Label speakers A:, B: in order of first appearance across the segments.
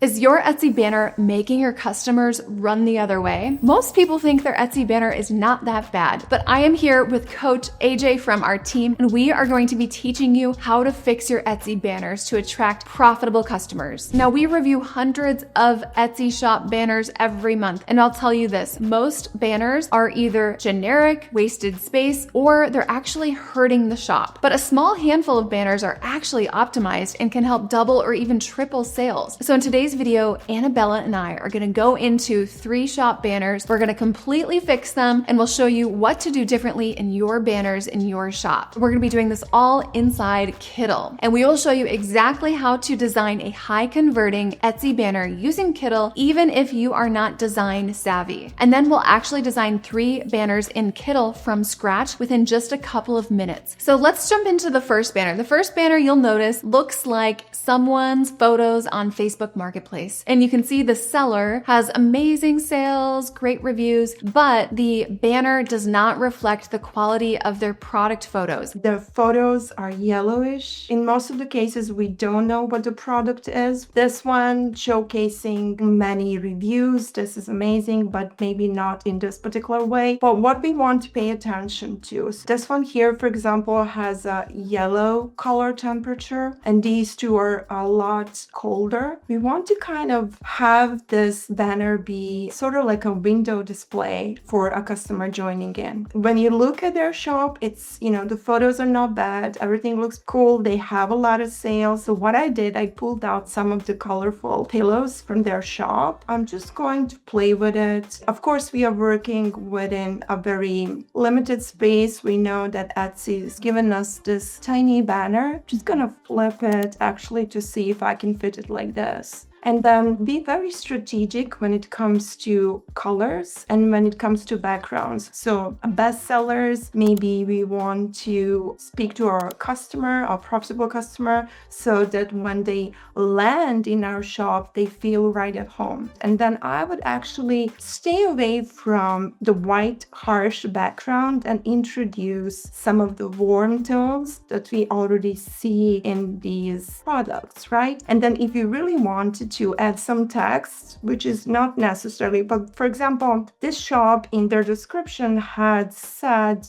A: Is your Etsy banner making your customers run the other way? Most people think their Etsy banner is not that bad, but I am here with Coach AJ from our team, and we are going to be teaching you how to fix your Etsy banners to attract profitable customers. Now, we review hundreds of Etsy shop banners every month, and I'll tell you this, most banners are either generic, wasted space, or they're actually hurting the shop. But a small handful of banners are actually optimized and can help double or even triple sales. So in today's video, Annabella and I are gonna go into 3 shop banners. We're gonna completely fix them, and we'll show you what to do differently in your banners in your shop. We're gonna be doing this all inside Kittl, and we will show you exactly how to design a high converting Etsy banner using Kittl, even if you are not design savvy. And then we'll actually design 3 banners in Kittl from scratch within just a couple of minutes. So let's jump into the first banner. The first banner, you'll notice, looks like someone's photos on Facebook Marketplace. And you can see the seller has amazing sales, great reviews, but the banner does not reflect the quality of their product photos.
B: The photos are yellowish. In most of the cases, we don't know what the product is. This one showcasing many reviews. This is amazing, but maybe not in this particular way. But what we want to pay attention to, so this one here, for example, has a yellow color temperature, and these two are a lot colder. We want to kind of have this banner be sort of like a window display for a customer joining in. When you look at their shop, it's, the photos are not bad. Everything looks cool. They have a lot of sales. So what I did, I pulled out some of the colorful pillows from their shop. I'm just going to play with it. Of course, we are working within a very limited space. We know that Etsy has given us this tiny banner. Just gonna flip it actually to see if I can fit it like this. And then be very strategic when it comes to colors and when it comes to backgrounds. So bestsellers, maybe we want to speak to our customer, our profitable customer, so that when they land in our shop, they feel right at home. And then I would actually stay away from the white, harsh background and introduce some of the warm tones that we already see in these products, right? And then if you really wanted to add some text, which is not necessarily, but for example, this shop in their description had said,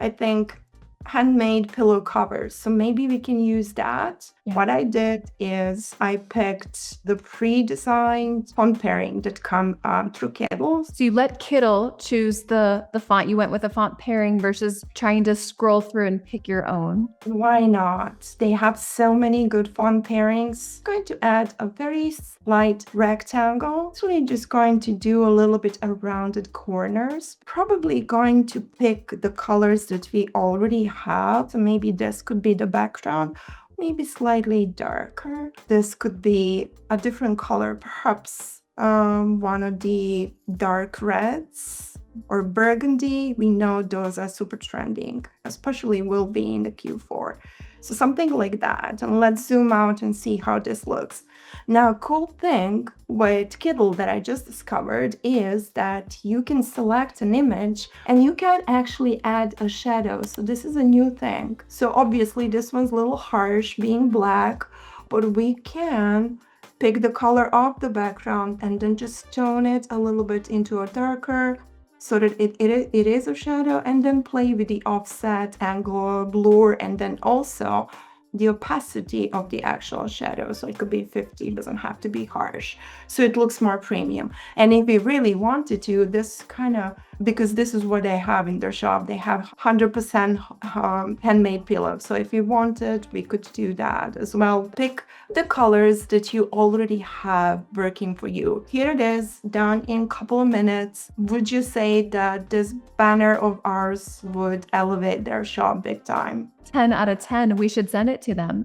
B: I think, handmade pillow covers. So maybe we can use that. Yeah. What I did is I picked the pre-designed font pairing that come through Kittl.
A: So you let Kittl choose the font. You went with a font pairing versus trying to scroll through and pick your own.
B: Why not? They have so many good font pairings. I'm going to add a very slight rectangle. It's really just going to do a little bit of rounded corners. Probably going to pick the colors that we already have. So maybe this could be the background, maybe slightly darker. This could be a different color, perhaps one of the dark reds or burgundy. We know those are super trending, especially will be in the Q4. So something like that. And let's zoom out and see how this looks. Now, a cool thing with Kittl that I just discovered is that you can select an image and you can actually add a shadow. So this is a new thing. So obviously this one's a little harsh being black, but we can pick the color of the background and then just tone it a little bit into a darker, so that it is a shadow, and then play with the offset, angle, blur, and then also the opacity of the actual shadow. So it could be 50, it doesn't have to be harsh. So it looks more premium. And if we really wanted to, this kind of, because this is what they have in their shop, they have 100% handmade pillows. So if we wanted, we could do that as well. Pick the colors that you already have working for you. Here it is, done in a couple of minutes. Would you say that this banner of ours would elevate their shop big time?
A: 10 out of 10, we should send it to them.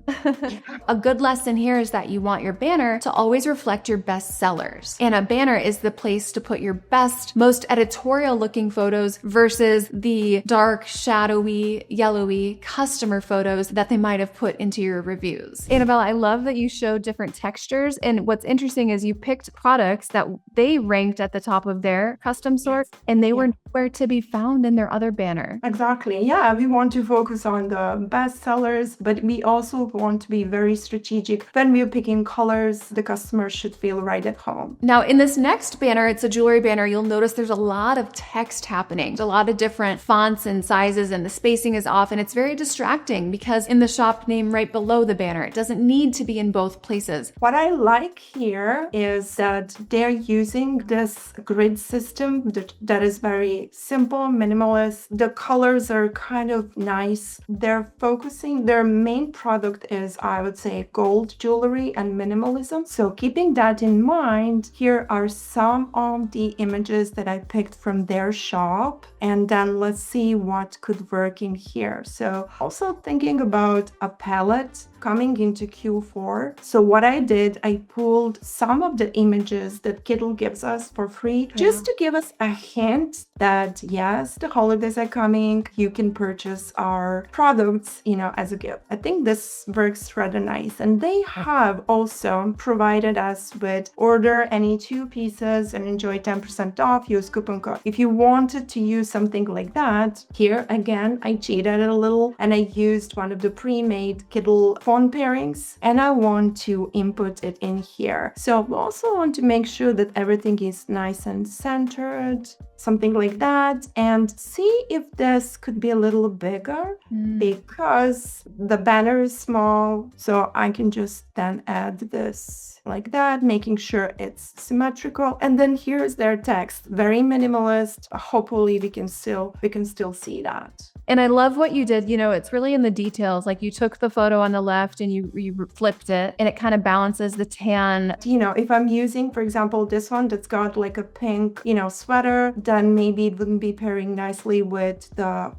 A: A good lesson here is that you want your banner to always reflect your best sellers. And a banner is the place to put your best, most editorial looking photos versus the dark, shadowy, yellowy customer photos that they might have put into your reviews. Annabelle, I love that you showed different textures. And what's interesting is you picked products that they ranked at the top of their custom sort, and they were where to be found in their other banner.
B: Exactly. Yeah, we want to focus on the best sellers, but we also want to be very strategic. When we're picking colors, the customer should feel right at home.
A: Now, in this next banner, it's a jewelry banner. You'll notice there's a lot of text happening. There's a lot of different fonts and sizes, and the spacing is off, and it's very distracting because in the shop name right below the banner, it doesn't need to be in both places.
B: What I like here is that they're using this grid system that is very simple, minimalist. The colors are kind of nice. They're focusing, their main product is, I would say, gold jewelry and minimalism. So keeping that in mind, here are some of the images that I picked from their shop. And then let's see what could work in here. So also thinking about a palette coming into Q4. So what I did, I pulled some of the images that Kittl gives us for free, just to give us a hint that yes, the holidays are coming. You can purchase our products, as a gift. I think this works rather nice. And they have also provided us with order any 2 pieces and enjoy 10% off, use coupon code. If you wanted to use something like that, here again, I cheated a little and I used one of the pre-made Kittl font pairings and I want to input it in here. So we also want to make sure that everything is nice and centered, something like that, and see if this could be a little bigger because the banner is small. So I can just then add this like that, making sure it's symmetrical. And then here's their text, very minimalist. Hopefully we can still see that.
A: And I love what you did. It's really in the details. Like you took the photo on the left and you flipped it and it kind of balances the tan.
B: If I'm using, for example, this one that's got like a pink, sweater, then maybe it wouldn't be pairing nicely with the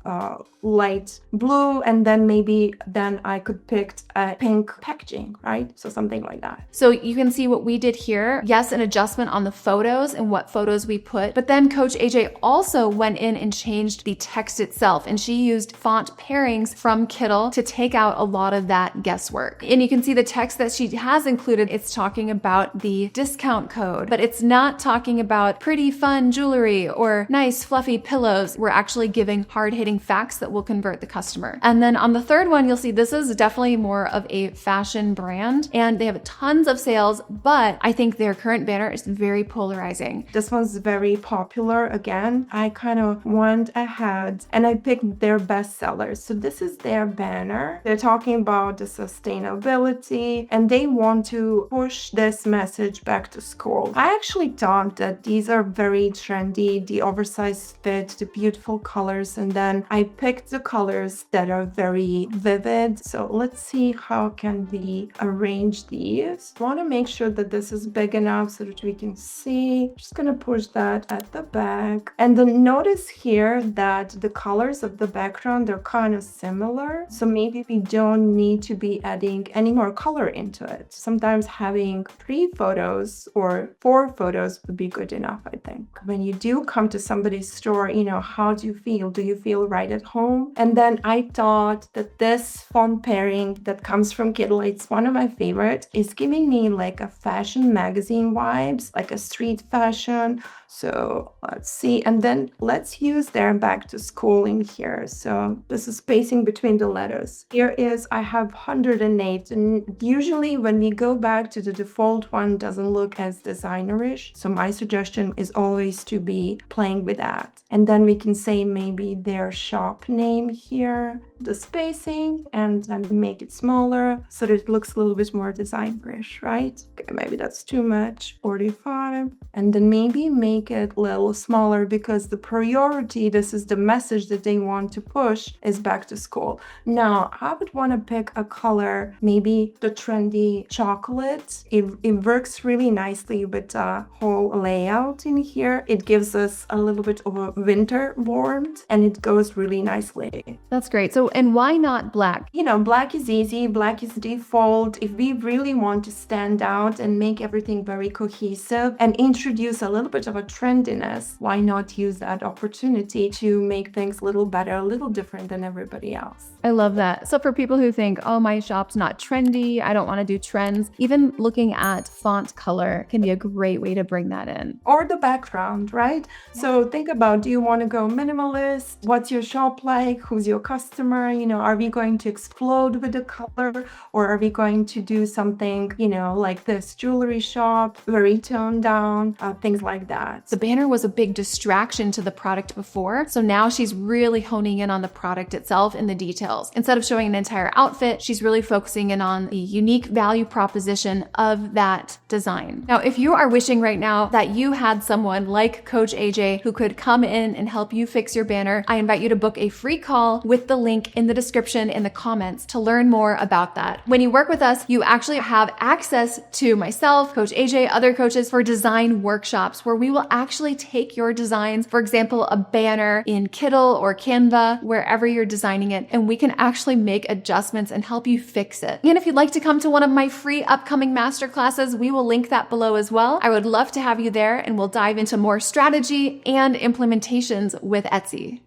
B: light blue. And then I could pick a pink packaging, right? So something like that.
A: So you can see what we did here. Yes, an adjustment on the photos and what photos we put. But then Coach AJ also went in and changed the text itself. And she used font pairings from Kittl to take out a lot of that guesswork. And you can see the text that she has included. It's talking about the discount code, but it's not talking about pretty fun jewelry or nice fluffy pillows. We're actually giving hard-hitting facts that will convert the customer. And then on the third one, you'll see this is definitely more of a fashion brand and they have tons of sales, but I think their current banner is very polarizing.
B: This one's very popular. Again, I kind of went ahead and I picked their best sellers. So this is their banner. They're talking about the sustainability and they want to push this message back to school. I actually thought that these are very trendy, the oversized fit, the beautiful colors, and then I picked the colors that are very vivid. So let's see how can we arrange these. I want to make sure that this is big enough so that we can see. Just gonna push that at the back. And then notice here that the colors of the background are kind of similar. So maybe we don't need to be adding any more color into it. Sometimes having 3 photos or 4 photos would be good enough, I think. When you do come to somebody's store, how do you feel? Do you feel right at home? And then I thought that this font pairing that comes from Kittl, it's one of my favorites, is giving me like a fashion magazine vibes, like a street fashion. So let's see. And then let's use their back to school in here. So this is spacing between the letters. Here is, I have 108. And usually when we go back to the default one, doesn't look as designerish. So my suggestion is always to be playing with that. And then we can say maybe their shop name here, the spacing, and then make it smaller so that it looks a little bit more designerish, right? Okay, maybe that's too much, 45. And then maybe make it a little smaller because the priority, this is the message that they want to push, is back to school. Now, I would want to pick a color, maybe the trendy chocolate. It works really nicely with the whole layout in here. It gives us a little bit of a winter warmth and it goes really nicely.
A: That's great. So and why not black?
B: Black is easy, black is default. If we really want to stand out and make everything very cohesive and introduce a little bit of a trendiness, why not use that opportunity to make things a little better, a little different than everybody else?
A: I love that. So for people who think, oh, my shop's not trendy, I don't want to do trends, even looking at font color can be a great way to bring that in.
B: Or the background, right? So think about, do you want to go minimalist? What's your shop like? Who's your customer? Are we going to explode with the color, or are we going to do something, like this jewelry shop, very toned down, things like that.
A: The banner was a big distraction to the product before, so now she's really honing in on the product itself and the details. Instead of showing an entire outfit, she's really focusing in on the unique value proposition of that design. Now, if you are wishing right now that you had someone like Coach AJ who could come in and help you fix your banner, I invite you to book a free call with the link in the description in the comments to learn more about that. When you work with us, you actually have access to myself, Coach AJ, other coaches for design workshops where we will actually take your designs, for example, a banner in Kittl or Canva, wherever you're designing it, and we can actually make adjustments and help you fix it. And if you'd like to come to one of my free upcoming masterclasses, we will link that below as well. I would love to have you there, and we'll dive into more strategy and implementations with Etsy.